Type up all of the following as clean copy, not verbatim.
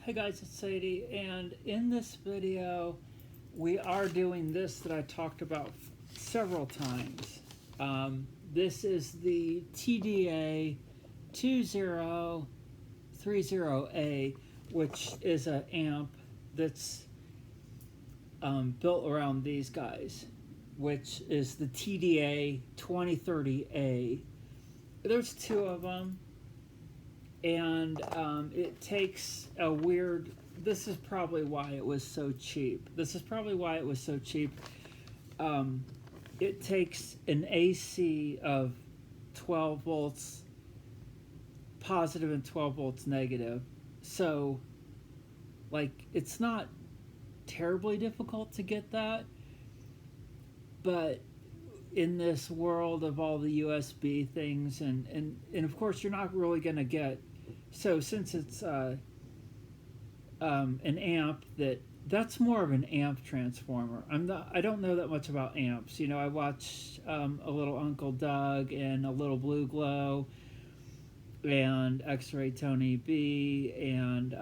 Hey guys, it's Sadie, and in this video, we are doing this that I talked about several times. This is the TDA2030A, which is an amp that's built around these guys, which is the TDA2030A. There's two of them. And it takes a weird, this is probably why it was so cheap. It takes an AC of 12 volts positive and 12 volts negative. So, like, it's not terribly difficult to get that. But in this world of all the USB things, and of course you're not really going to get, so since it's an amp, that's more of an amp transformer. I don't know that much about amps. You know, I watch a little Uncle Doug and a little Blue Glow and X-Ray Tony B and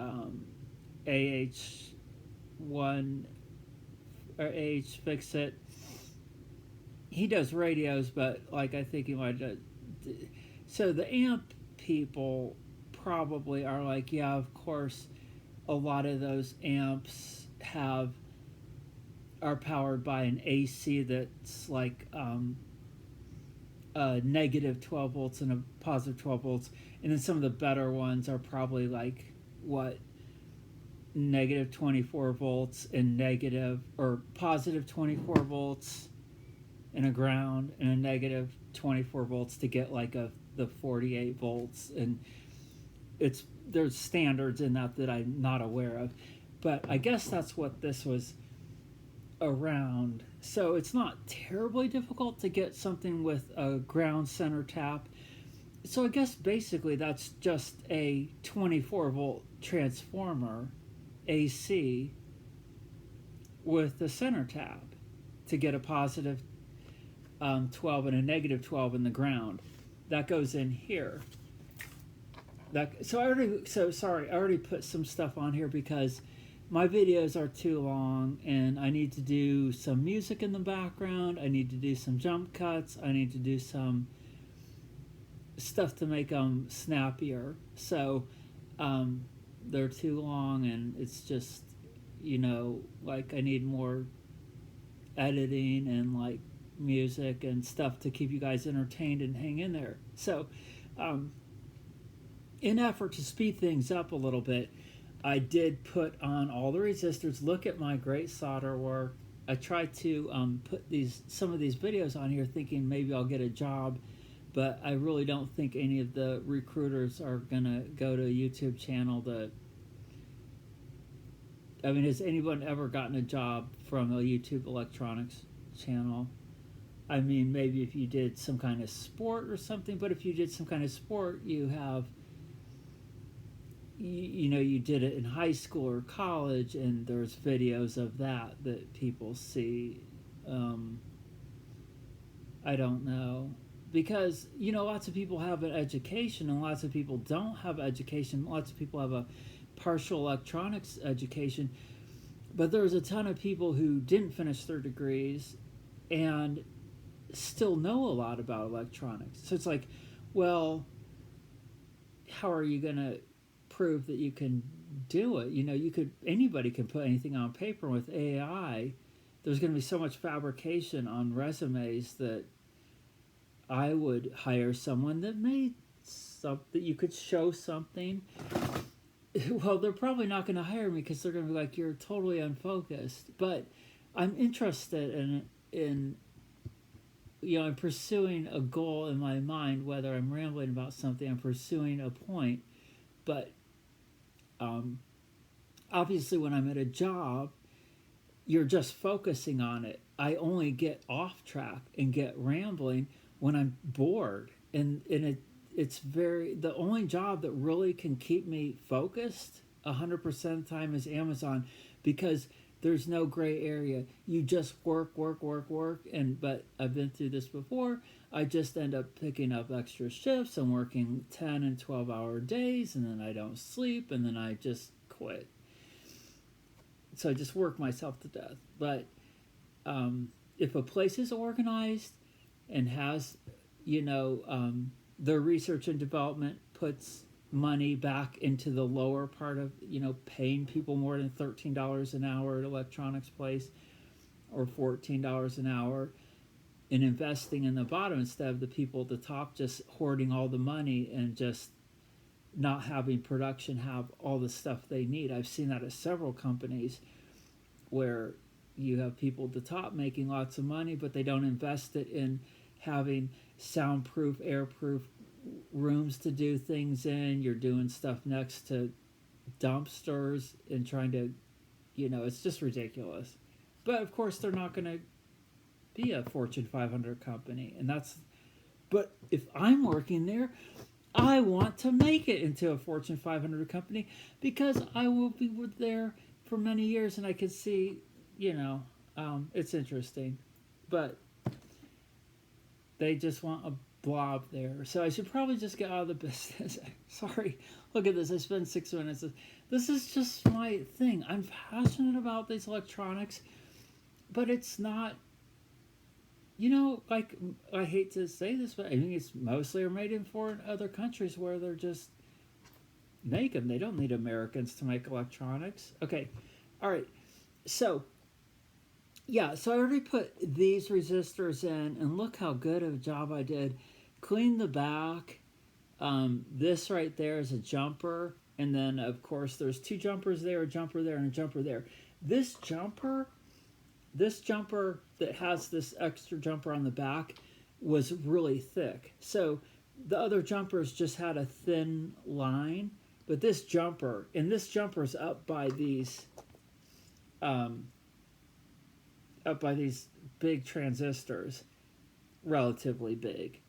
AH1 or AH Fix It. He does radios, but like I think he might do. So the amp people probably are like, yeah, of course, a lot of those amps are powered by an AC that's like a negative 12 volts and a positive 12 volts, and then some of the better ones are probably like what, negative 24 volts and negative or positive 24 volts and a ground and a negative 24 volts to get like the 48 volts, and there's standards in that I'm not aware of, but I guess that's what this was around. So it's not terribly difficult to get something with a ground center tap. So I guess basically that's just a 24 volt transformer AC with a center tap to get a positive 12 and a negative 12 in the ground. That goes in here. I already put some stuff on here because my videos are too long and I need to do some music in the background. I need to do some jump cuts. I need to do some stuff to make them snappier. So they're too long, and it's just, you know, like I need more editing and like music and stuff to keep you guys entertained and hang in there. So in effort to speed things up a little bit, I did put on all the resistors. Look at my great solder work. I tried to put some of these videos on here thinking maybe I'll get a job, but I really don't think any of the recruiters are gonna go to a YouTube channel has anyone ever gotten a job from a YouTube electronics channel? I mean, maybe if you did some kind of sport or something, but if you did some kind of sport, you have, you did it in high school or college, and there's videos of that people see. I don't know. Because, lots of people have an education and lots of people don't have education. Lots of people have a partial electronics education. But there's a ton of people who didn't finish their degrees and still know a lot about electronics. So it's like, well, how are you going to prove that you can do it? Anybody can put anything on paper. With AI, there's going to be so much fabrication on resumes that I would hire someone that made something that you could show something. Well, they're probably not going to hire me because they're going to be like, you're totally unfocused. But I'm interested in I'm pursuing a goal in my mind. Whether I'm rambling about something, I'm pursuing a point. But obviously when I'm at a job, you're just focusing on it. I only get off track and get rambling when I'm bored, and it's the only job that really can keep me focused 100% of the time is Amazon, because there's no gray area. You just work, but I've been through this before. I just end up picking up extra shifts and working 10 and 12 hour days, and then I don't sleep, and then I just quit. So I just work myself to death. But if a place is organized and has, their research and development puts money back into the lower part of, paying people more than $13 an hour at electronics place or $14 an hour, and investing in the bottom instead of the people at the top just hoarding all the money and just not having production have all the stuff they need. I've seen that at several companies where you have people at the top making lots of money, but they don't invest it in having soundproof, airproof rooms to do things in. You're doing stuff next to dumpsters and trying to, it's just ridiculous. But of course, they're not going to be a Fortune 500 company. But if I'm working there, I want to make it into a Fortune 500 company because I will be there for many years and I can see, it's interesting. But they just want a blob there. So I should probably just get out of the business. Sorry. Look at this. I spent 6 minutes. This is just my thing. I'm passionate about these electronics, but it's not, like, I hate to say this, but I think it's mostly are made in foreign other countries where they're just make them. They don't need Americans to make electronics. Okay. All right. So, yeah, so I already put these resistors in, and look how good of a job I did. Clean the back. This right there is a jumper, and then, of course, there's 2 jumpers there, a jumper there, and a jumper there. This jumper that has this extra jumper on the back was really thick. So the other jumpers just had a thin line, but this jumper's up by these big transistors, relatively big.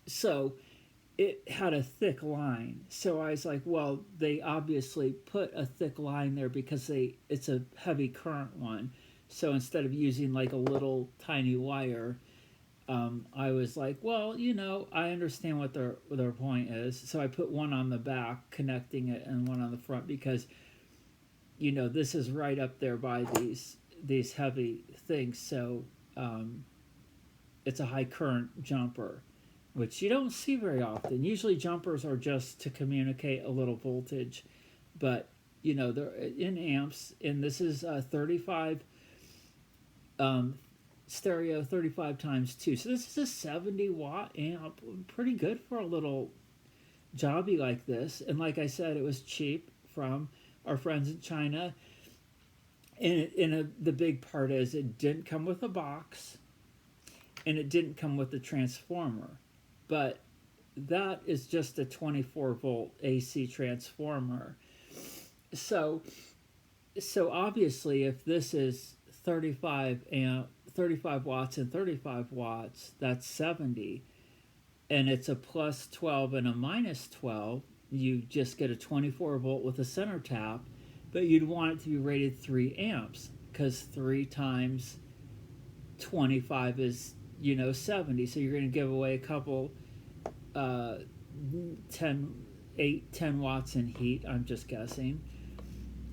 So it had a thick line. So I was like, well, they obviously put a thick line there because it's a heavy current one. So instead of using like a little tiny wire, I was like, well, I understand what their point is. So I put one on the back connecting it and one on the front because, this is right up there by these heavy things. So it's a high current jumper, which you don't see very often. Usually jumpers are just to communicate a little voltage, but they're in amps, and this is 35 stereo, 35 times 2. So this is a 70 watt amp, pretty good for a little jobby like this. And like I said, it was cheap from our friends in China. And the big part is it didn't come with a box, and it didn't come with a transformer. But that is just a 24 volt AC transformer. So obviously, if this is 35 watts and 35 watts, that's 70. And it's a plus 12 and a minus 12. You just get a 24 volt with a center tap, but you'd want it to be rated 3 amps because 3 times 25 is, 70. So you're going to give away a couple, 10 watts in heat, I'm just guessing.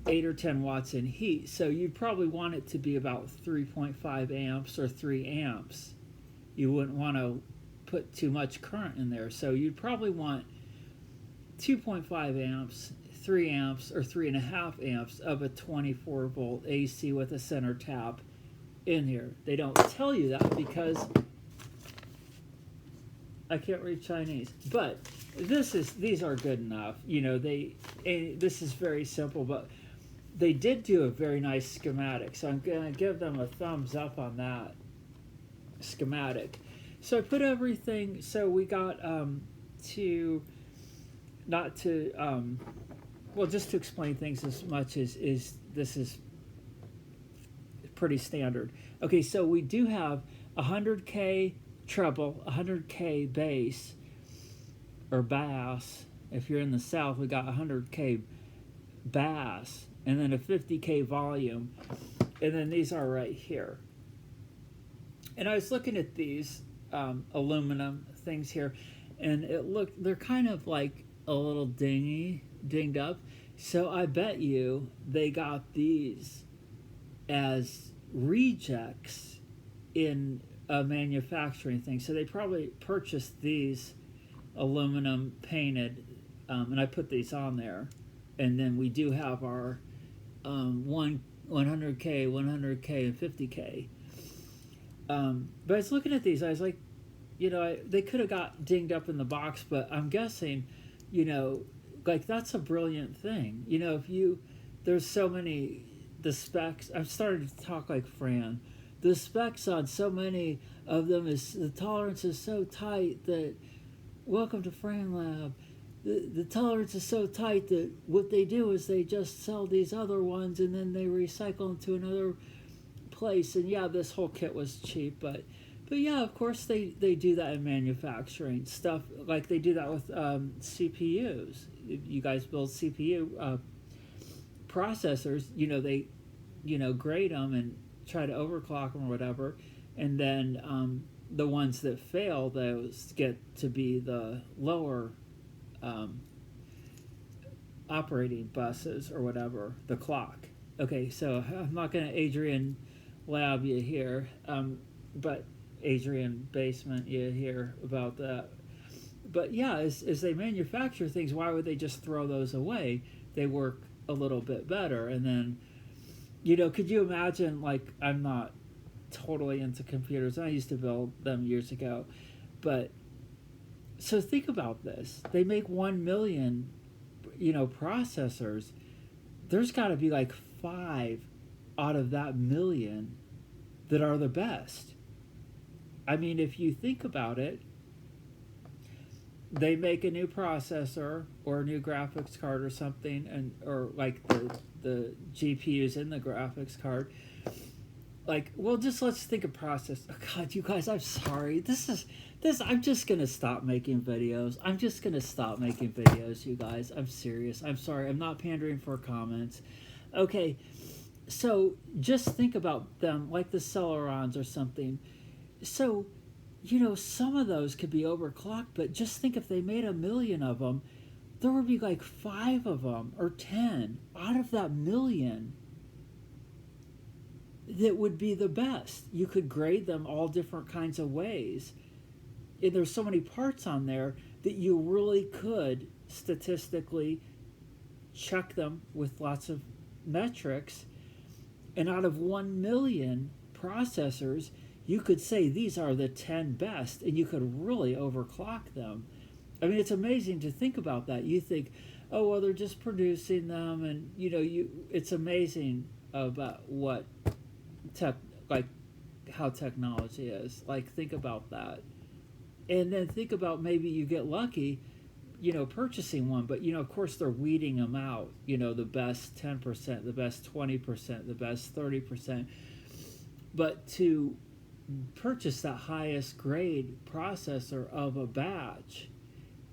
8 or 10 watts in heat. So you'd probably want it to be about 3.5 amps or 3 amps. You wouldn't want to put too much current in there. So you'd probably want 2.5 amps, 3 amps, or 3.5 amps of a 24 volt AC with a center tap in here. They don't tell you that because I can't read Chinese. But these are good enough. This is very simple, but they did do a very nice schematic, so I'm going to give them a thumbs up on that schematic. So I put everything, so we got just to explain things as much as this is pretty standard. Okay, so we do have 100K treble, 100K bass, or bass. If you're in the South, we got 100K bass, and then a 50K volume, and then these are right here. And I was looking at these aluminum things here, and they're kind of like a little dinged up. So I bet you they got these as rejects in a manufacturing thing. So they probably purchased these aluminum painted, and I put these on there. And then we do have our 100K, 100K, and 50K. But I was looking at these, I was like, they could have got dinged up in the box, but I'm guessing, like that's a brilliant thing. There's so many, the specs, I'm starting to talk like Fran. The specs on so many of them is, the tolerance is so tight that, welcome to Fran Lab. The tolerance is so tight that what they do is they just sell these other ones and then they recycle them to another place. And yeah, this whole kit was cheap, but yeah, of course they do that in manufacturing stuff. Like they do that with CPUs. You guys build CPU processors. They grade them and try to overclock them or whatever, and then the ones that fail, those get to be the lower operating buses or whatever, the clock. Okay, so I'm not going to Adrian Lab you here, but Adrian Basement you hear about that. But yeah, as they manufacture things, why would they just throw those away? They work a little bit better. And then, could you imagine, like, I'm not totally into computers. I used to build them years ago. But, so think about this. They make 1 million, processors. There's got to be like 5 out of that million that are the best. I mean, if you think about it, they make a new processor or a new graphics card or something, or like the GPUs in the graphics card. Like, well, let's think of process. Oh God, you guys, I'm sorry. I'm just gonna stop making videos. You guys. I'm serious. I'm sorry. I'm not pandering for comments. Okay, so just think about them like the Celerons or something. So, some of those could be overclocked, but just think if they made 1 million of them, there would be like 5 of them or 10 out of that million that would be the best. You could grade them all different kinds of ways. And there's so many parts on there that you really could statistically check them with lots of metrics. And out of 1 million processors, you could say these are the 10 best, and you could really overclock them. I mean, it's amazing to think about that. You think, oh, well, they're just producing them, and it's amazing about what how technology is. Like, think about that. And then think about maybe you get lucky, purchasing one, but of course they're weeding them out, the best 10%, the best 20%, the best 30%. But to purchase that highest grade processor of a batch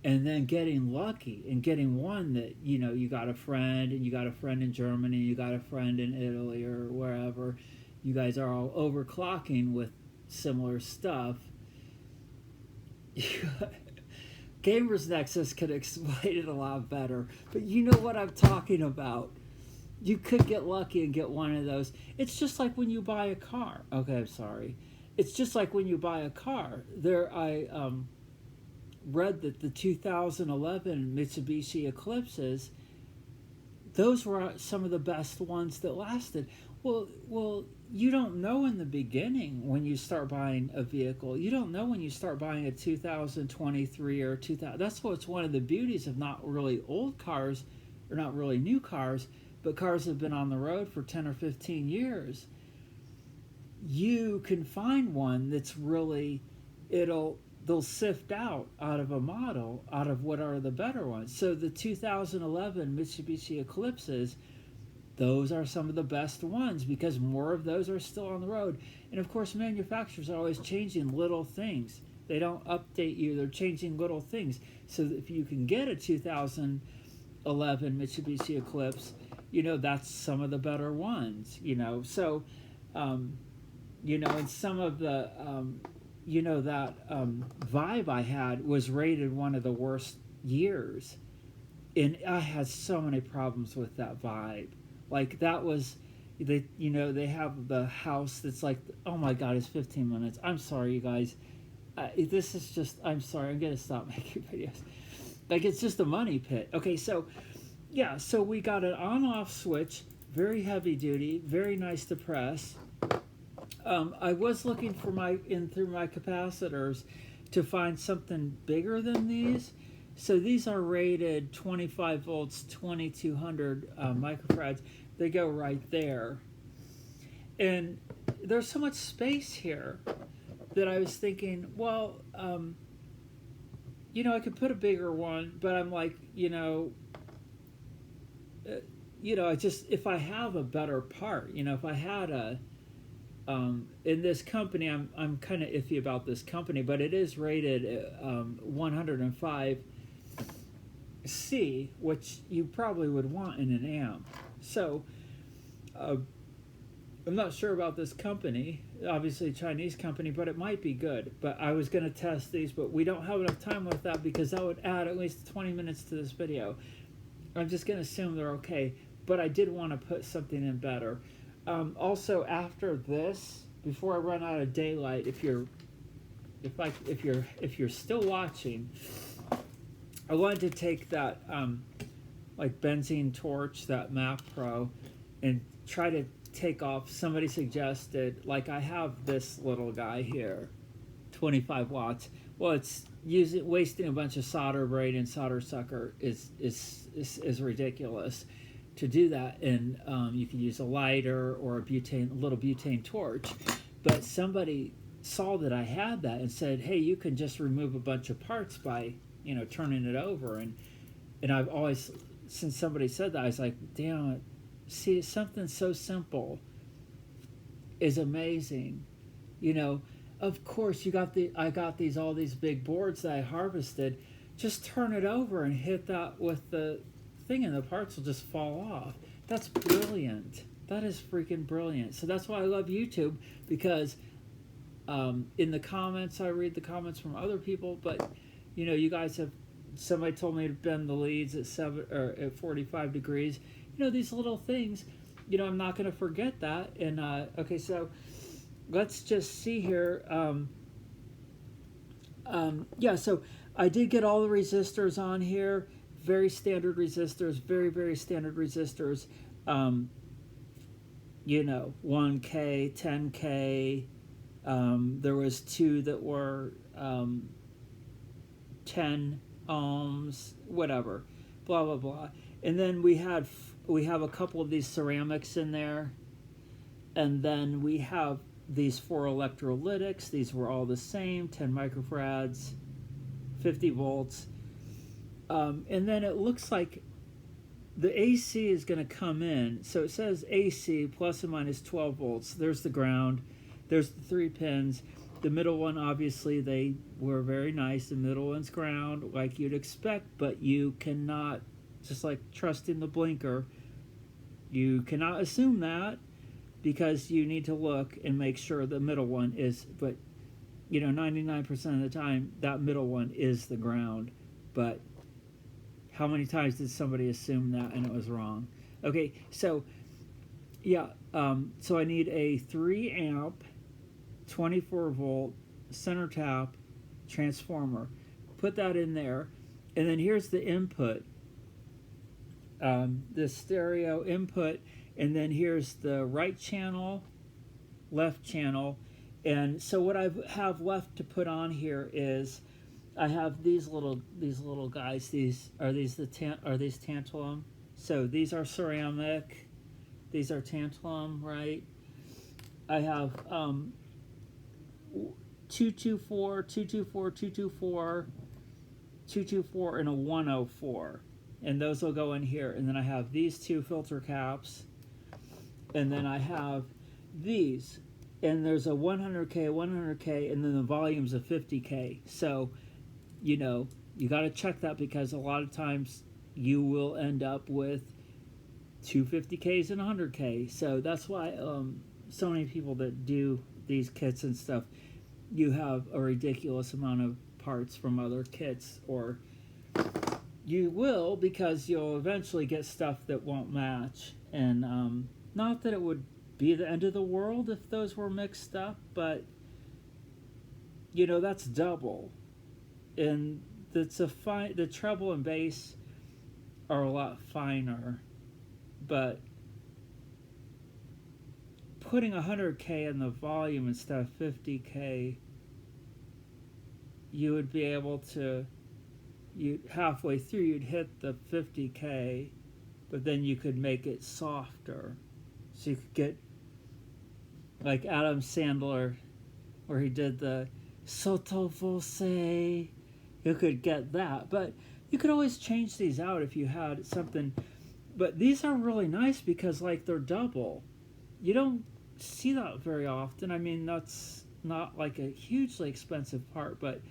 and then getting lucky and getting one that you got a friend, and you got a friend in Germany, you got a friend in Italy or wherever, you guys are all overclocking with similar stuff. Gamers Nexus could explain it a lot better, but you know what I'm talking about. You could get lucky and get one of those. It's just like when you buy a car. Okay, I'm sorry. It's just like when you buy a car. I read that the 2011 Mitsubishi Eclipses, those were some of the best ones that lasted. Well, you don't know in the beginning when you start buying a vehicle. You don't know when you start buying a 2023 or 2000. That's what's one of the beauties of not really old cars, or not really new cars, but cars that have been on the road for 10 or 15 years. You can find one that's really, they'll sift out of a model, out of what are the better ones. So the 2011 Mitsubishi Eclipses, those are some of the best ones because more of those are still on the road. And of course, manufacturers are always changing little things. They don't update you, they're changing little things. So if you can get a 2011 Mitsubishi Eclipse, that's some of the better ones, So, and some of the, that Vibe I had was rated one of the worst years. and I had so many problems with that vibe. Like that was, they have the house that's like, oh my god, it's 15 minutes. I'm sorry, you guys. This is just, I'm sorry, I'm gonna stop making videos. Like it's just a money pit. Okay, so yeah, so we got an on-off switch, very heavy duty, very nice to press. I was looking for through my capacitors to find something bigger than these. So these are rated 25 volts, 2200 microfarads. They go right there. And there's so much space here that I was thinking, well, I could put a bigger one, but I'm like, if I have a better part, if I had in this company, I'm kind of iffy about this company, but it is rated 105C, which you probably would want in an amp. So I'm not sure about this company, obviously a Chinese company, but it might be good. But I was going to test these, but we don't have enough time with that because that would add at least 20 minutes to this video. I'm just going to assume they're okay, but I did want to put something in better. Also, after this, before I run out of daylight, if you're still watching, I wanted to take that like benzene torch, that Mac Pro, and try to take off. Somebody suggested, like I have this little guy here, 25 watts. Well, it's wasting a bunch of solder braid and solder sucker is ridiculous. To do that, and you can use a lighter or a little butane torch. But somebody saw that I had that and said, "Hey, you can just remove a bunch of parts by turning it over." And I've always, since somebody said that, I was like, "Damn it! See, something so simple is amazing." Of course, I got all these big boards that I harvested. Just turn it over and hit that with the thing and the parts will just fall off. That's brilliant. That is freaking brilliant. So that's why I love YouTube, because in the comments, I read the comments from other people, but you guys somebody told me to bend the leads at 45 degrees. These little things, I'm not going to forget that. And okay, so let's just see here. So I did get all the resistors on here. Very standard resistors, very, very standard resistors. 1K, 10K. There was two that were 10 ohms, whatever, blah, blah, blah. And then we have a couple of these ceramics in there. And then we have these 4 electrolytics. These were all the same, 10 microfarads, 50 volts. And then it looks like the AC is going to come in. So it says AC plus or minus 12 volts. There's the ground. There's the 3 pins. The middle one, obviously, they were very nice. The middle one's ground, like you'd expect, but you cannot, just like trusting the blinker, you cannot assume that, because you need to look and make sure the middle one is, but 99% of the time, that middle one is the ground. But how many times did somebody assume that and it was wrong? Okay, so yeah, so I need a 3 amp, 24 volt center tap transformer. Put that in there, and then here's the input, the stereo input, and then here's the right channel, left channel. And so what I have left to put on here is, I have these little guys. Are these tantalum? So these are ceramic. These are tantalum, right? I have 224, 224, 224, 224, and a 104. And those will go in here. And then I have these 2 filter caps. And then I have these. And there's a 100K, 100K, and then the volume's a 50K. So, you got to check that, because a lot of times you will end up with 250Ks and 100K. So that's why so many people that do these kits and stuff, you have a ridiculous amount of parts from other kits, or You will, because you'll eventually get stuff that won't match. And not that it would be the end of the world if those were mixed up, but that's double. And the treble and bass are a lot finer, but putting 100K in the volume instead of 50K, you would be able to, halfway through you'd hit the 50K, but then you could make it softer. So you could get like Adam Sandler, where he did the sotto voce. You could get that, but you could always change these out if you had something. But these are really nice because they're double. You don't see that very often. I mean, that's not like a hugely expensive part, but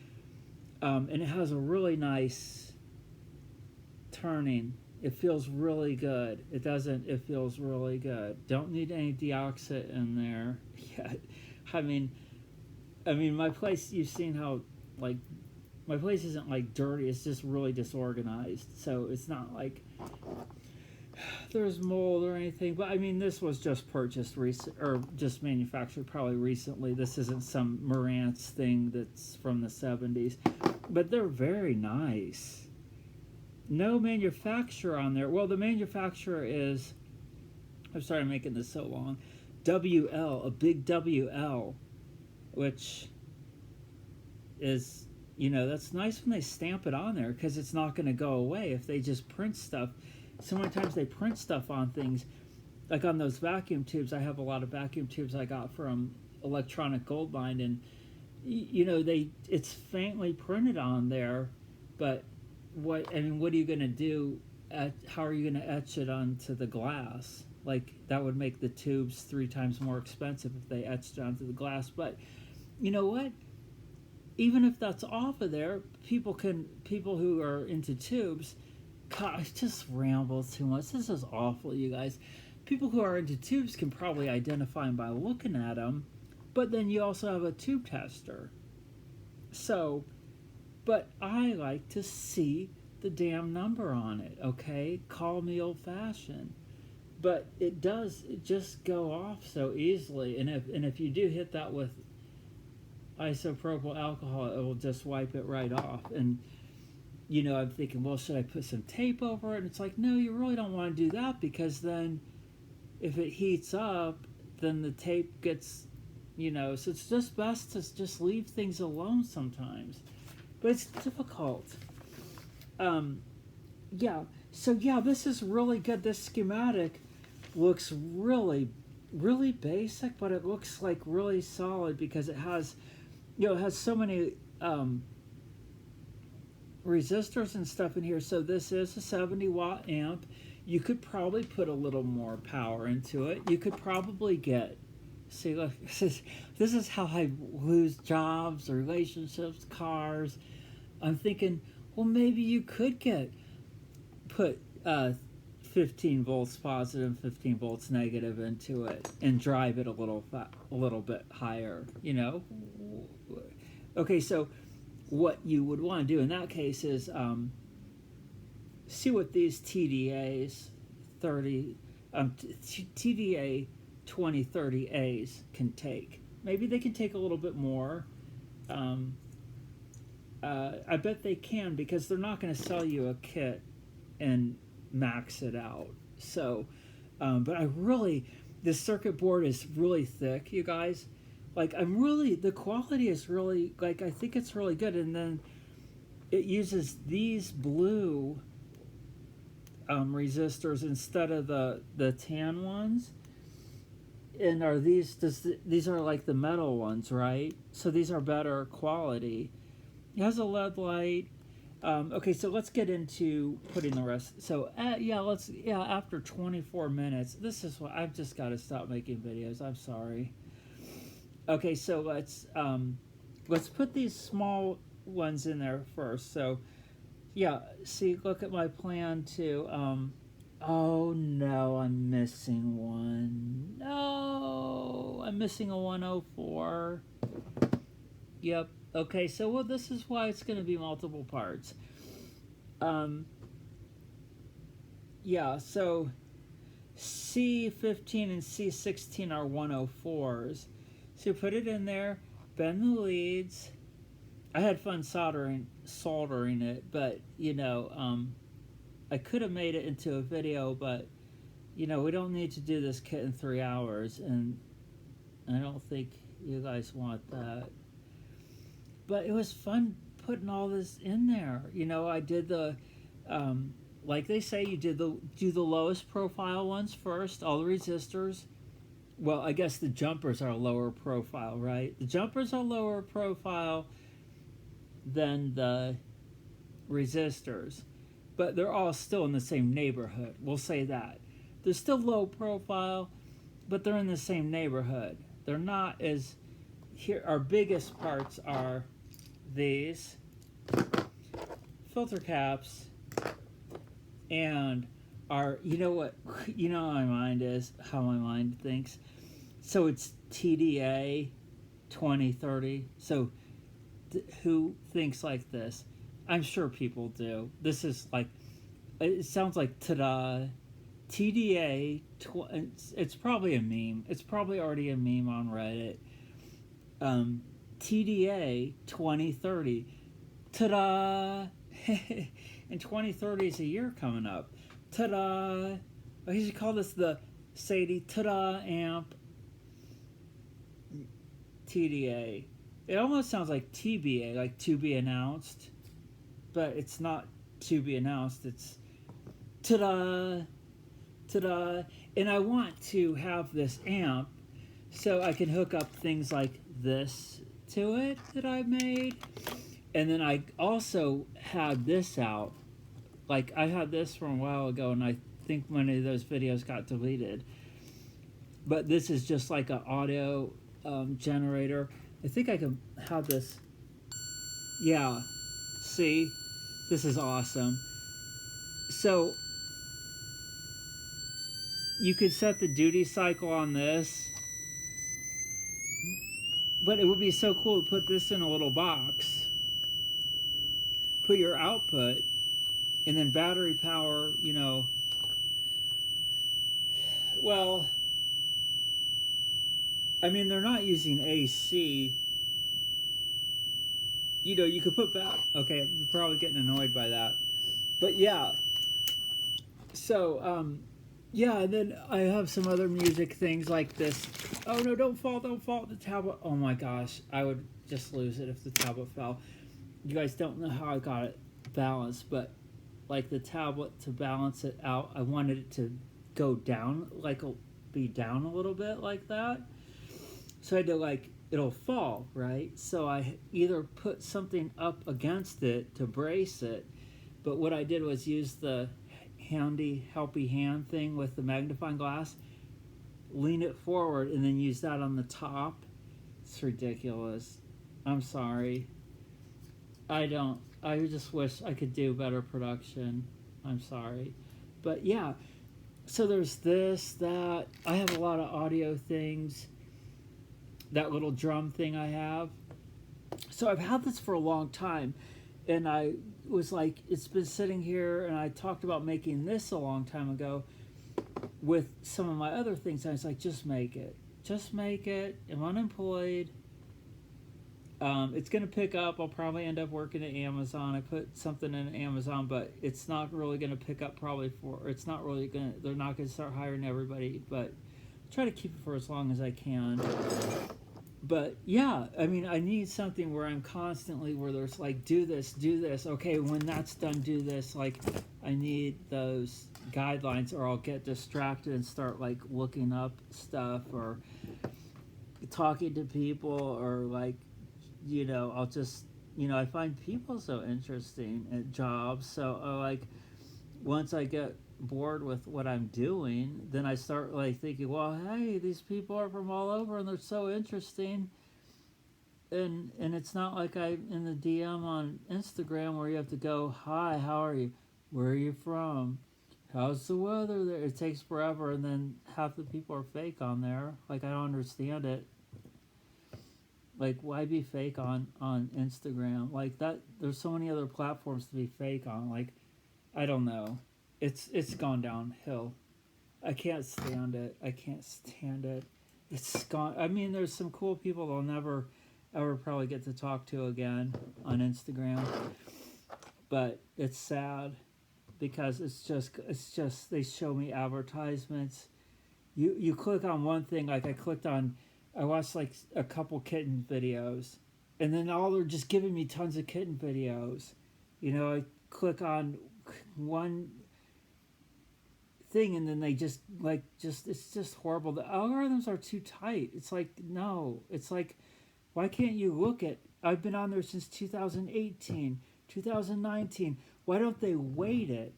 and it has a really nice turning. It feels really good. It feels really good. Don't need any deoxit in there yet. I mean, my place, you've seen how, my place isn't dirty, it's just really disorganized. So it's not like there's mold or anything. But I mean, this was just purchased or just manufactured probably recently. This isn't some Marantz thing that's from the 70s. But they're very nice. No manufacturer on there. Well, the manufacturer is, I'm sorry I'm making this so long, WL, a big WL, which is, that's nice when they stamp it on there because it's not going to go away if they just print stuff. So many times they print stuff on things, like on those vacuum tubes. I have a lot of vacuum tubes I got from Electronic Goldmine, and it's faintly printed on there, but what are you going to do? How are you going to etch it onto the glass? That would make the tubes 3 times more expensive if they etched onto the glass. But you know what? Even if that's off of there, people who are into tubes, God, I just ramble too much. This is awful, you guys. People who are into tubes can probably identify them by looking at them, but then you also have a tube tester. So, but I like to see the damn number on it, okay? Call me old-fashioned. But it just go off so easily. And if you do hit that with isopropyl alcohol, it will just wipe it right off. And, I'm thinking, well, should I put some tape over it? And it's like, no, you really don't want to do that, because then if it heats up, then the tape gets, so it's just best to just leave things alone sometimes. But it's difficult. This is really good. This schematic looks really, really basic, but it looks really solid because it has, it has so many resistors and stuff in here. So this is a 70-watt amp. You could probably put a little more power into it. You could probably get, see, look, this is how I lose jobs, relationships, cars. I'm thinking, well, maybe you could put 15 volts positive, 15 volts negative into it and drive it a little bit higher, Okay, so what you would want to do in that case is see what these TDA2030As can take. Maybe they can take a little bit more. I bet they can, because they're not going to sell you a kit and max it out. So, but this circuit board is really thick, you guys. The quality is really, I think it's really good. And then it uses these blue resistors instead of the tan ones. And are these are like the metal ones, right? So these are better quality. It has a LED light. Okay, so let's get into putting the rest. So after 24 minutes, this is what I've just got to stop making videos. I'm sorry. Okay, so let's put these small ones in there first. So see, look at my plan to oh no, I'm missing one. No, I'm missing a 104. Yep. Okay, so this is why it's going to be multiple parts. yeah, so C15 and C16 are 104s. So you put it in there, bend the leads. I had fun soldering it, but I could have made it into a video, but we don't need to do this kit in 3 hours, and I don't think you guys want that. But it was fun putting all this in there. I did the like they say, you do the lowest profile ones first, all the resistors. Well, I guess the jumpers are lower profile, right? The jumpers are lower profile than the resistors, but they're all still in the same neighborhood. We'll say that. They're still low profile, but they're in the same neighborhood. They're not as... Here, our biggest parts are these filter caps and our... how my mind is, how my mind thinks. So it's TDA2030. So who thinks like this? I'm sure people do. This is like... It sounds like ta-da. TDA, it's probably a meme. It's probably already a meme on Reddit. TDA 2030. Ta-da! And 2030 is a year coming up. Ta-da! I should call this the Sadie Ta-da amp. TDA. It almost sounds like TBA, like to be announced. But it's not to be announced. It's ta-da! Ta-da! And I want to have this amp so I can hook up things like this to it that I made. And then I also had this out. Like, I had this from a while ago, and I think one of those videos got deleted. But this is just like an audio generator. I think I can have this. Yeah. See? This is awesome. So you could set the duty cycle on this, but it would be so cool to put this in a little box, put your output, and then battery power, well, I mean, they're not using AC. You could put back, okay, I'm probably getting annoyed by that, but yeah. So, yeah, and then I have some other music things like this. Oh no, don't fall, the tablet. Oh my gosh, I would just lose it if the tablet fell. You guys don't know how I got it balanced, but like the tablet, to balance it out, I wanted it to go down, like be down a little bit like that. So I had to it'll fall, right? So I either put something up against it to brace it, but what I did was use the handy helpy hand thing with the magnifying glass, lean it forward, and then use that on the top. It's ridiculous. I'm sorry. I just wish I could do better production. I'm sorry. But yeah, so there's this, that. I have a lot of audio things. That little drum thing I have. So I've had this for a long time, and I was like, it's been sitting here, and I talked about making this a long time ago with some of my other things. I was like, just make it. Just make it. I'm unemployed. It's going to pick up. I'll probably end up working at Amazon. I put something in Amazon, but it's not really going to pick up they're not going to start hiring everybody, but try to keep it for as long as I can. But yeah, I mean, I need something where I'm constantly, where there's like, do this, okay, when that's done, do this. Like, I need those guidelines, or I'll get distracted and start like looking up stuff or talking to people, or like, I'll just, I find people so interesting at jobs. So like, once I get bored with what I'm doing, then I start like thinking, well, hey, these people are from all over and they're so interesting, and it's not like I'm in the DM on Instagram where you have to go, hi, how are you, where are you from, how's the weather there. It takes forever, and then half the people are fake on there. Like, I don't understand it. Like, why be fake on Instagram? Like, that, there's so many other platforms to be fake on. Like, I don't know. it's gone downhill. I can't stand it. I can't stand it. It's gone. I mean, there's some cool people I'll never ever probably get to talk to again on Instagram, but it's sad because it's just they show me advertisements. You click on one thing, like I watched like a couple kitten videos, and then all they're just giving me tons of kitten videos. I click on one thing, and then they just it's just horrible. The algorithms are too tight. It's like, no, it's like, why can't you look at, I've been on there since 2018, 2019. Why don't they weight it?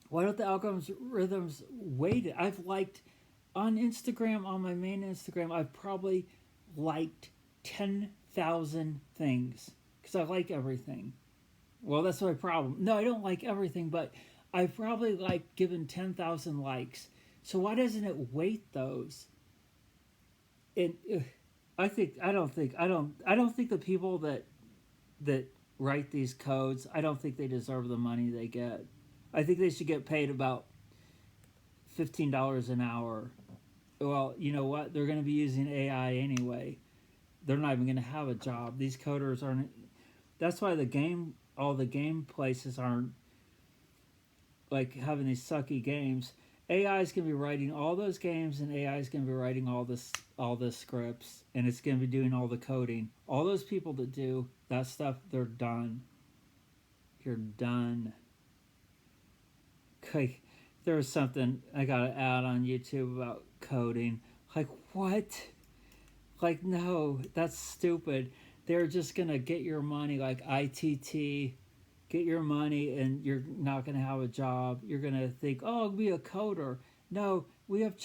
Why don't the algorithms weight it? I've liked on Instagram, on my main Instagram, I've probably liked 10,000 things because I like everything. Well, that's my problem. No, I don't like everything, but I've probably given 10,000 likes. So why doesn't it weight those? And I don't think the people that write these codes, I don't think they deserve the money they get. I think they should get paid about $15 an hour. Well, you know what? They're going to be using AI anyway. They're not even going to have a job. These coders aren't. That's why all the game places aren't like having these sucky games. AI is going to be writing all those games, and AI is going to be writing all the scripts, and it's going to be doing all the coding. All those people that do that stuff, they're done. You're done. Okay, there was something I got an ad on YouTube about coding. Like, what? Like, no, that's stupid. They're just going to get your money, like ITT, get your money, and you're not going to have a job. You're going to think, oh, I'll be a coder. No, we have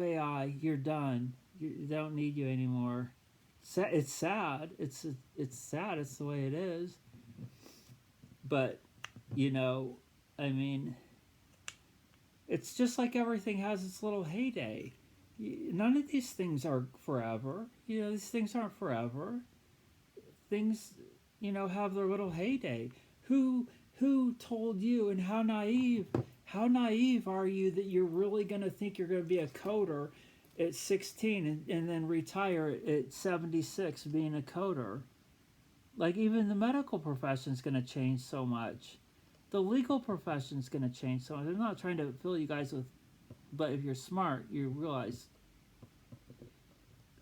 AI. You're done. They don't need you anymore. It's sad. It's sad. It's the way it is. But, I mean, it's just like everything has its little heyday. None of these things are forever. These things aren't forever. Things, have their little heyday. Who told you, and how naive are you that you're really going to think you're going to be a coder at 16 and then retire at 76 being a coder? Like, even the medical profession is going to change so much. The legal profession is going to change so much. I'm not trying to fill you guys with, but if you're smart, you realize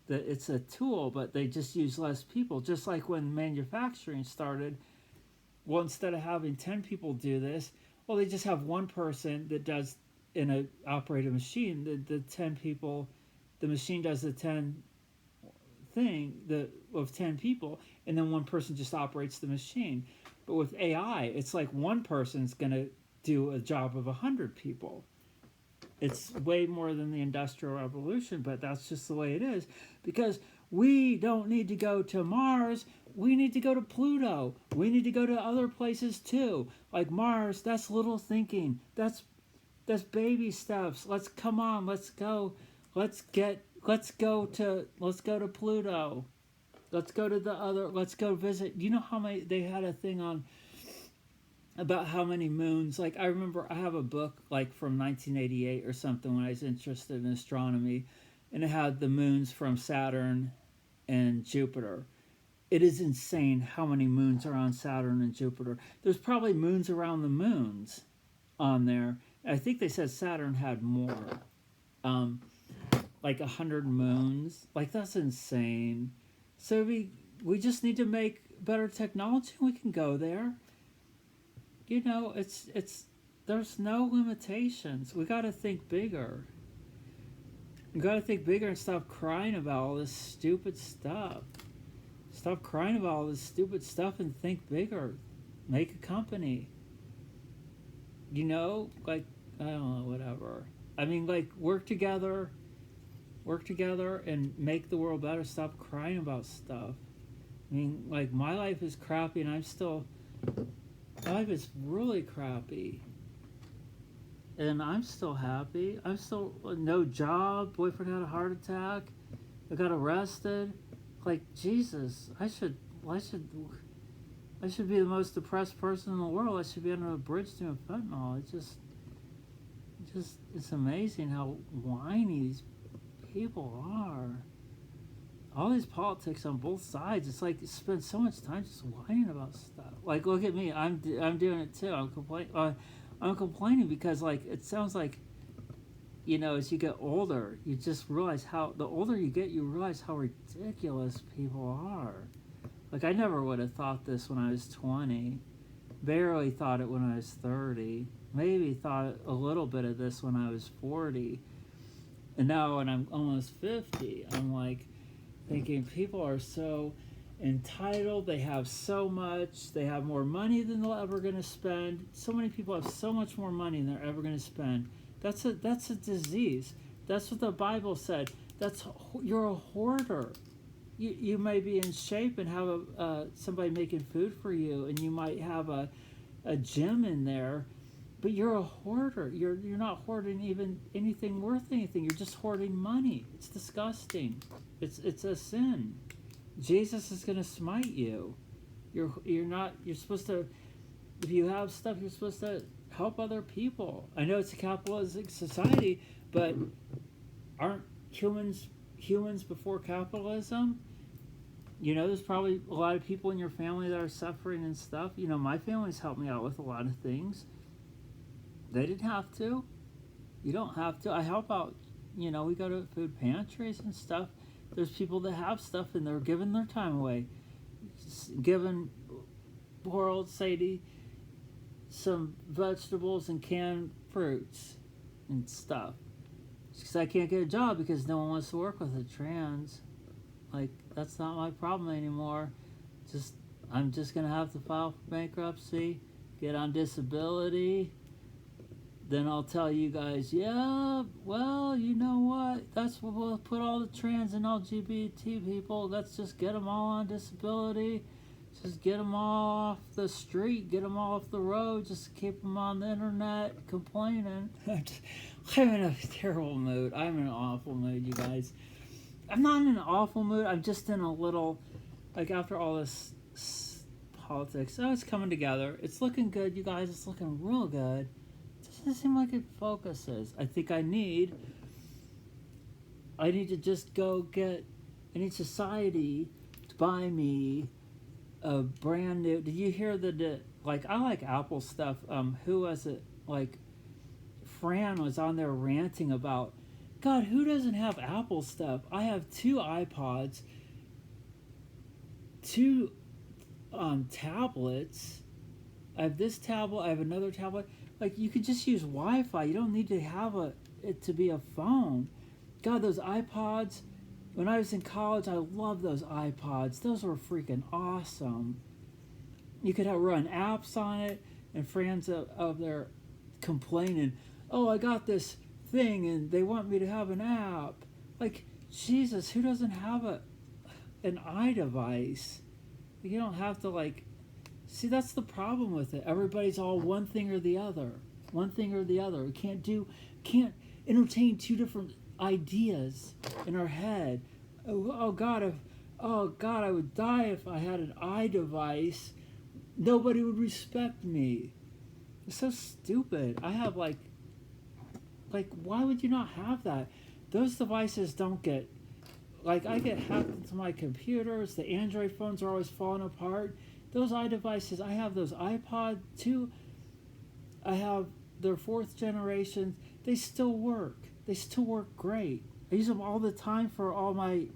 that it's a tool, but they just use less people. Just like when manufacturing started, well, instead of having 10 people do this, well, they just have one person that does in a operated machine. The 10 people, the machine does the 10 of 10 people, and then one person just operates the machine. But with AI, it's like one person's going to do a job of 100 people. It's way more than the Industrial Revolution, but that's just the way it is. Because we don't need to go to Mars. We need to go to Pluto. We need to go to other places too. Like Mars, that's little thinking. That's baby steps. Let's go. Let's go to Pluto. Let's go visit. You know how many, they had a thing on about how many moons. Like, I remember I have a book like from 1988 or something when I was interested in astronomy, and it had the moons from Saturn and Jupiter. It is insane how many moons are on Saturn and Jupiter. There's probably moons around the moons on there. I think they said Saturn had more. Like 100 moons. Like, that's insane. So we just need to make better technology. We can go there. It's there's no limitations. We got to think bigger. We got to think bigger and stop crying about all this stupid stuff. Stop crying about all this stupid stuff and think bigger. Make a company. Like, I don't know, whatever. I mean, like, work together and make the world better. Stop crying about stuff. I mean, like, my life is crappy, and my life is really crappy. And I'm still happy. I'm still, no job, boyfriend had a heart attack, I got arrested. Like, Jesus, I should be the most depressed person in the world. I should be under a bridge doing fentanyl. It's just, Just, it's amazing how whiny these people are. All these politics on both sides. It's like you spend so much time just whining about stuff. Like, look at me. I'm doing it too. I'm complaining because, like, it sounds like, you know, as you get older, you just realize how, the older you get, you realize how ridiculous people are. Like, I never would have thought this when I was 20. Barely thought it when I was 30. Maybe thought a little bit of this when I was 40. And now when I'm almost 50, I'm like thinking people are so entitled. They have so much. They have more money than they're ever going to spend. So many people have so much more money than they're ever going to spend. That's a disease. That's what the Bible said. You're a hoarder. You may be in shape and have somebody making food for you, and you might have a gym in there, but you're a hoarder. You're not hoarding even anything worth anything. You're just hoarding money. It's disgusting. It's a sin. Jesus is going to smite you. You're supposed to, if you have stuff, you're supposed to help other people. I know it's a capitalistic society, but aren't humans before capitalism? You know, there's probably a lot of people in your family that are suffering and stuff. You know, my family's helped me out with a lot of things. They didn't have to. You don't have to. I help out. You know, we go to food pantries and stuff. There's people that have stuff and they're giving their time away. Giving poor old Sadie some vegetables and canned fruits and stuff. Because I can't get a job because no one wants to work with a trans. Like, that's not my problem anymore. I'm just going to have to file for bankruptcy, get on disability. Then I'll tell you guys, yeah, well, you know what? That's what we'll put all the trans and LGBT people. Let's just get them all on disability. Just get them all off the street, get them all off the road, just keep them on the internet complaining. I'm in a terrible mood. I'm in an awful mood, you guys. I'm not in an awful mood. I'm just in a little, like, after all this politics, it's coming together. It's looking good, you guys. It's looking real good. It doesn't seem like it focuses. I think I need to just go get, I need society to buy me a brand new, did you hear like, I like Apple stuff. Who was it? Like, Fran'd was on there ranting about, God, who doesn't have Apple stuff? I have 2 iPods, 2 tablets. I have this tablet. I have another tablet. Like, you could just use Wi-Fi. You don't need to have it to be a phone. God, those iPods. When I was in college, I loved those iPods. Those were freaking awesome. You could run apps on it, and friends of there complaining, oh, I got this thing, and they want me to have an app. Like, Jesus, who doesn't have an iDevice? You don't have to, like, see, that's the problem with it. Everybody's all one thing or the other. One thing or the other. We can't entertain 2 different ideas in our head. Oh God, I would die if I had an iDevice. Nobody would respect me. It's so stupid. I have like, why would you not have that? Those devices don't get, like, I get hacked into my computers. The Android phones are always falling apart. Those iDevices, I have those iPod 2. I have their 4th generation. They still work. They still work great. I use them all the time for all my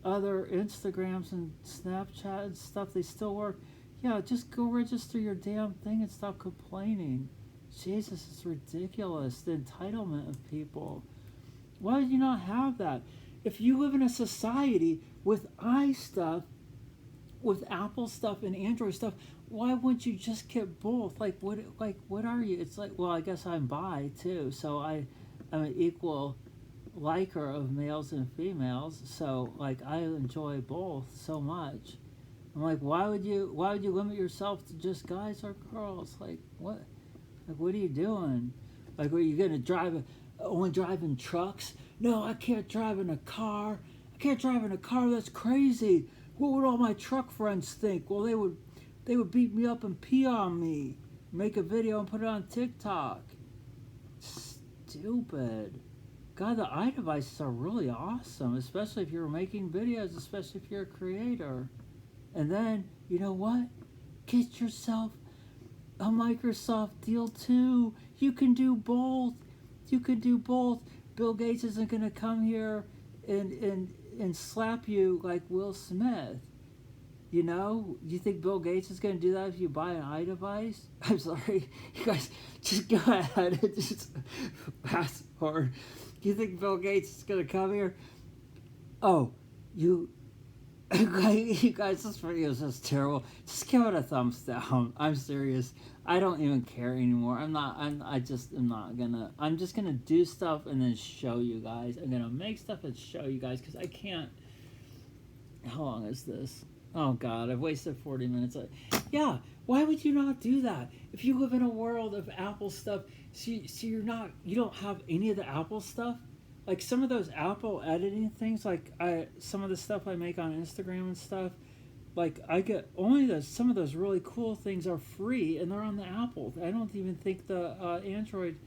other Instagrams and Snapchat and stuff. They still work. Yeah, just go register your damn thing and stop complaining. Jesus, it's ridiculous, the entitlement of people. Why would you not have that? If you live in a society with iStuff, with Apple stuff and Android stuff, why wouldn't you just get both? Like, what are you? It's like, well, I guess I'm bi too, so I'm an equal liker of males and females, so like I enjoy both so much. I'm like, why would you limit yourself to just guys or girls? Like, what? Like, what are you doing? Like, are you gonna only driving trucks? No, I can't drive in a car. I can't drive in a car. That's crazy. What would all my truck friends think? Well, they would beat me up and pee on me, make a video and put it on TikTok. stupid. God, the iDevices are really awesome, especially if you're making videos, especially if you're a creator. And then, you know what? Get yourself a Microsoft deal too. You can do both. You can do both. Bill Gates isn't going to come here and slap you like Will Smith. You know, you think Bill Gates is going to do that if you buy an iDevice? I'm sorry, you guys, just go ahead and just fast forward. You think Bill Gates is going to come here? Oh, you guys, this video is just terrible. Just give it a thumbs down. I'm serious. I don't even care anymore. I'm just gonna do stuff and then show you guys. I'm gonna make stuff and show you guys because I can't. How long is this? Oh God, I've wasted 40 minutes. Yeah, why would you not do that? If you live in a world of Apple stuff, so you don't have any of the Apple stuff? Like some of those Apple editing things, like some of the stuff I make on Instagram and stuff, like I get only some of those really cool things are free and they're on the Apple. I don't even think the Android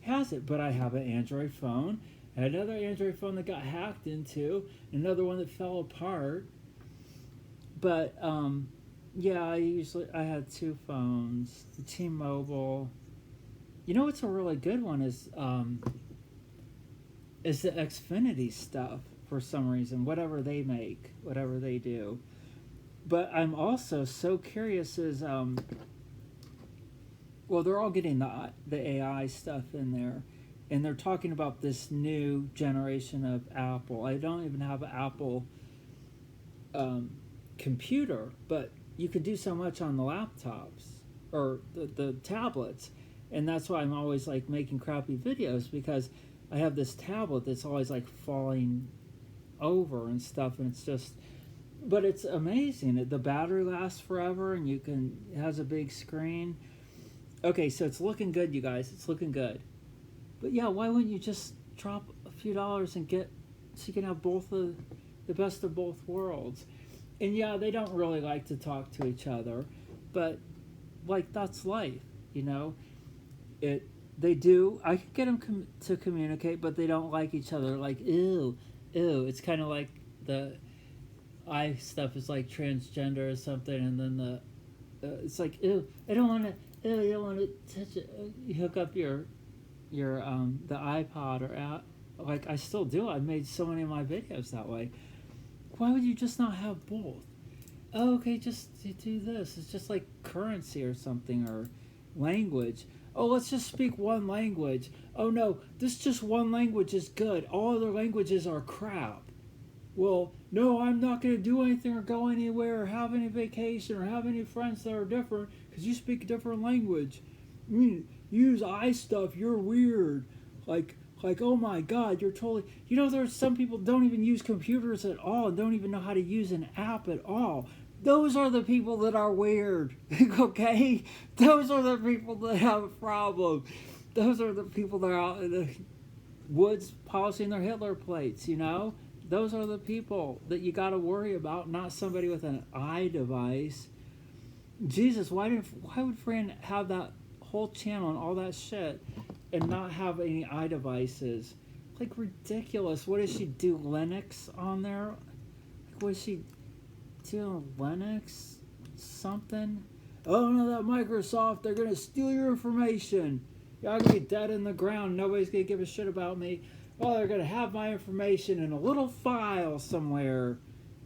has it, but I have an Android phone. I had another Android phone that got hacked into, another one that fell apart. But yeah, I had two phones, the T-Mobile. You know what's a really good one is the Xfinity stuff for some reason, whatever they make, whatever they do. But I'm also so curious is, well, they're all getting the AI stuff in there, and they're talking about this new generation of Apple. I don't even have an Apple computer, but you could do so much on the laptops or the tablets, and that's why I'm always like making crappy videos because I have this tablet that's always like falling over and stuff, and it's just, but it's amazing. The battery lasts forever, and it has a big screen. Okay, so it's looking good, you guys. It's looking good. But yeah, why wouldn't you just drop a few dollars and so you can have the best of both worlds? And yeah, they don't really like to talk to each other, but like that's life, you know. They do. I can get them to communicate, but they don't like each other. Like, ew. It's kind of like the I stuff is like transgender or something, and then it's like, ew. I don't want to. Ew, you don't want to touch it. You hook up your the iPod or app. Like I still do. I've made so many of my videos that way. Why would you just not have both? Oh, okay, just do this. It's just like currency or something or language. Oh, let's just speak one language. Oh no, this just one language is good. All other languages are crap. Well, no, I'm not going to do anything or go anywhere or have any vacation or have any friends that are different because you speak a different language. You use I stuff, you're weird. Like, oh my God, you're totally... You know, there's some people don't even use computers at all and don't even know how to use an app at all. Those are the people that are weird, okay? Those are the people that have a problem. Those are the people that are out in the woods polishing their Hitler plates, you know? Those are the people that you got to worry about, not somebody with an iDevice. Jesus, why would Fran'd have that whole channel and all that shit and not have any iDevices? Like, ridiculous. What does she do, Linux on there? Like, what is she... Linux something? Oh no, that Microsoft, they're gonna steal your information. Y'all gonna be dead in the ground. Nobody's gonna give a shit about me. Oh, they're gonna have my information in a little file somewhere,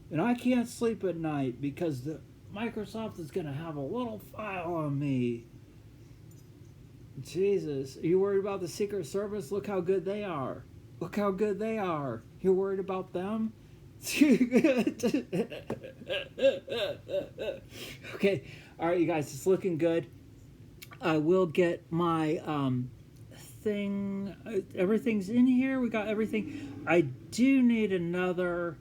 and I can't sleep at night because the Microsoft is gonna have a little file on me. Jesus, are you worried about the Secret Service? Look how good they are. Look how good they are. You're worried about them? Okay, all right, you guys, it's looking good. I will get my thing. Everything's in here. We got everything. I do need another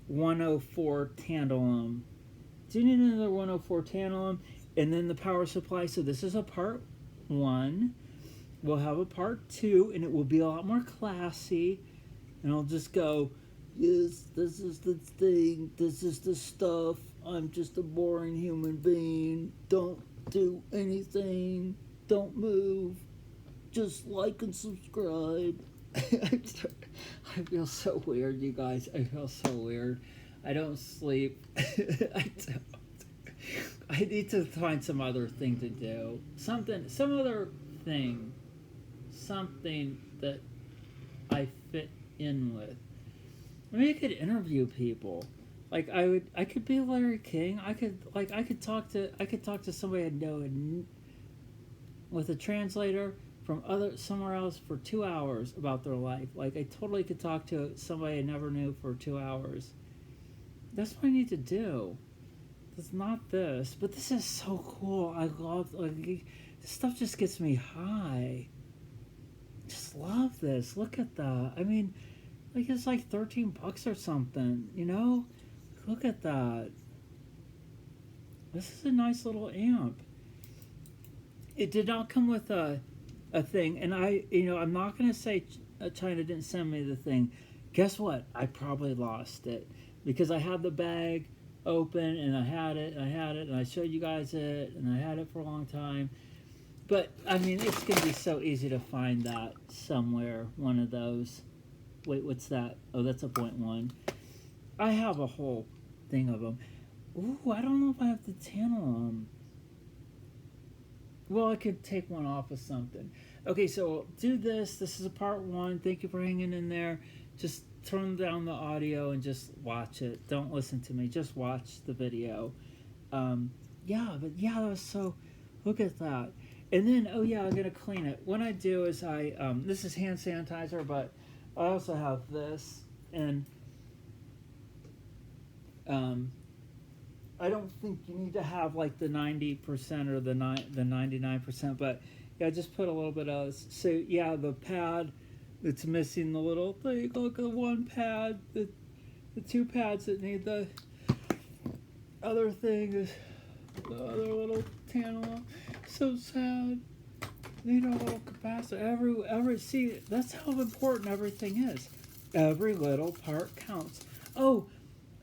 104 tantalum. And then the power supply. So this is a part 1. We'll have a part 2, and it will be a lot more classy. And I'll just go, yes, this is the thing, this is the stuff, I'm just a boring human being, don't do anything, don't move, just like and subscribe. I feel so weird, you guys. I feel so weird. I don't sleep. I don't. I need to find some other thing to do. Some other thing. Something that I fit in with. Maybe I could interview people. Like I could be Larry King. I could talk to somebody I know with a translator from somewhere else for 2 hours about their life. Like I totally could talk to somebody I never knew for 2 hours. That's what I need to do. It's not this, but this is so cool. I love this stuff. Just gets me high. Just love this. Look at that. I mean, like it's like $13 or something. You know, look at that. This is a nice little amp. It did not come with a thing, and I'm not gonna say China didn't send me the thing. Guess what? I probably lost it because I had the bag open and I had it and I showed you guys it and I had it for a long time. But I mean, it's gonna be so easy to find that somewhere. One of those. Wait, what's that? Oh, that's a 0.1. I have a whole thing of them. Ooh, I don't know if I have to channel them. Well, I could take one off of something. Okay, so do this. This is a part 1. Thank you for hanging in there. Just turn down the audio and just watch it. Don't listen to me. Just watch the video. That was so... Look at that. And then, oh yeah, I'm going to clean it. What I do is this is hand sanitizer, but I also have this. And I don't think you need to have like the 90% or the 99%, but yeah, just put a little bit of this. So yeah, the pad that's missing the little thing. Look at the one pad, the 2 pads that need the other thing is the other little panel. So sad. Need a little capacitor. See, that's how important everything is. Every little part counts. Oh,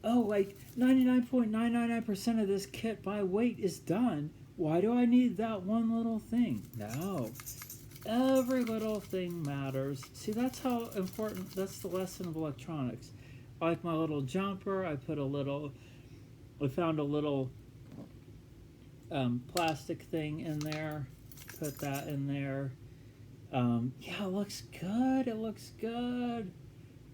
like 99.999% of this kit by weight is done. Why do I need that one little thing? No. Every little thing matters. See, that's how important, that's the lesson of electronics. Like my little jumper, I found a little plastic thing in there. Put that in there. Yeah, it looks good. It looks good.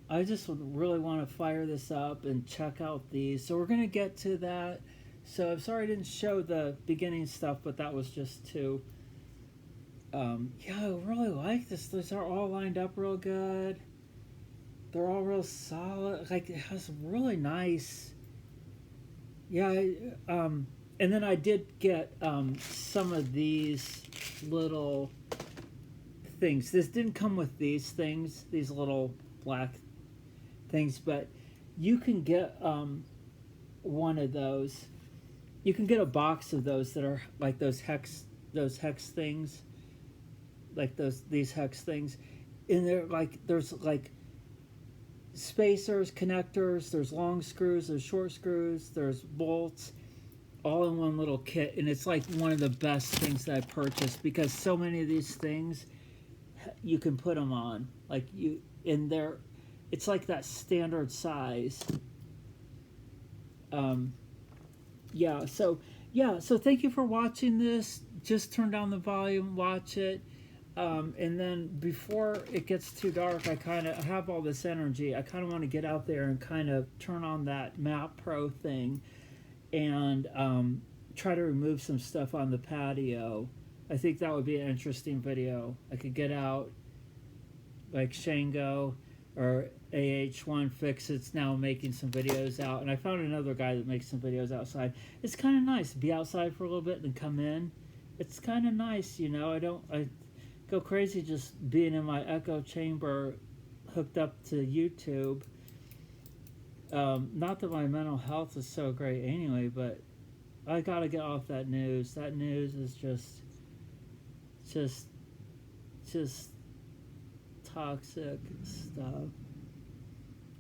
I just really want to fire this up and check out these. So we're going to get to that. So I'm sorry I didn't show the beginning stuff, but that was just to... yeah, I really like this. These are all lined up real good. They're all real solid. Like, it has really nice... Yeah, and then I did get some of these little things. This didn't come with these things, these little black things, but you can get one of those. You can get a box of those that are like those hex things, like these hex things. And they're like, there's like spacers, connectors, there's long screws, there's short screws, there's bolts, all in one little kit. And it's like one of the best things that I purchased because so many of these things you can put them on, like it's like that standard size. So thank you for watching this. Just turn down the volume, watch it. And then before it gets too dark, I have all this energy. I kind of want to get out there and kind of turn on that Map Pro thing and try to remove some stuff on the patio. I think that would be an interesting video. I could get out like Shango or AH1 Fix. It's now making some videos out. And I found another guy that makes some videos outside. It's kind of nice to be outside for a little bit and then come in. It's kind of nice, you know. I go crazy just being in my echo chamber hooked up to YouTube. Not that my mental health is so great anyway, but I gotta get off that news. That news is just toxic stuff.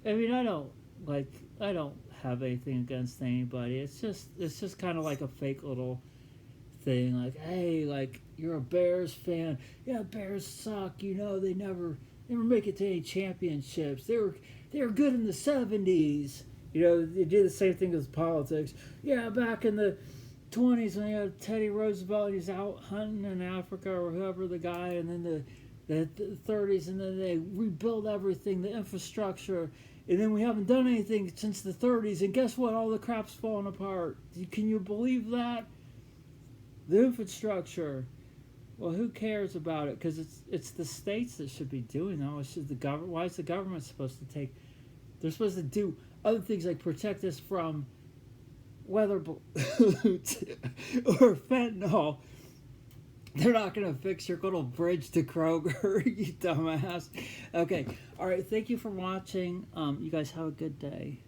I mean, I don't have anything against anybody. It's just kind of like a fake little thing, like, hey, like, you're a Bears fan. Yeah, Bears suck. You know, they never make it to any championships. They were good in the 70s. You know, they do the same thing with politics. Yeah, back in the 20s when you had Teddy Roosevelt, he's out hunting in Africa or whoever the guy, and then the 30s, and then they rebuild everything, the infrastructure, and then we haven't done anything since the 30s, and guess what? All the crap's falling apart. Can you believe that? The infrastructure. Well, who cares about it? Because it's the states that should be doing that. It's just the government. Why is the government supposed to take? They're supposed to do other things like protect us from weather balloons or fentanyl. They're not going to fix your little bridge to Kroger, you dumbass. Okay. All right. Thank you for watching. You guys have a good day.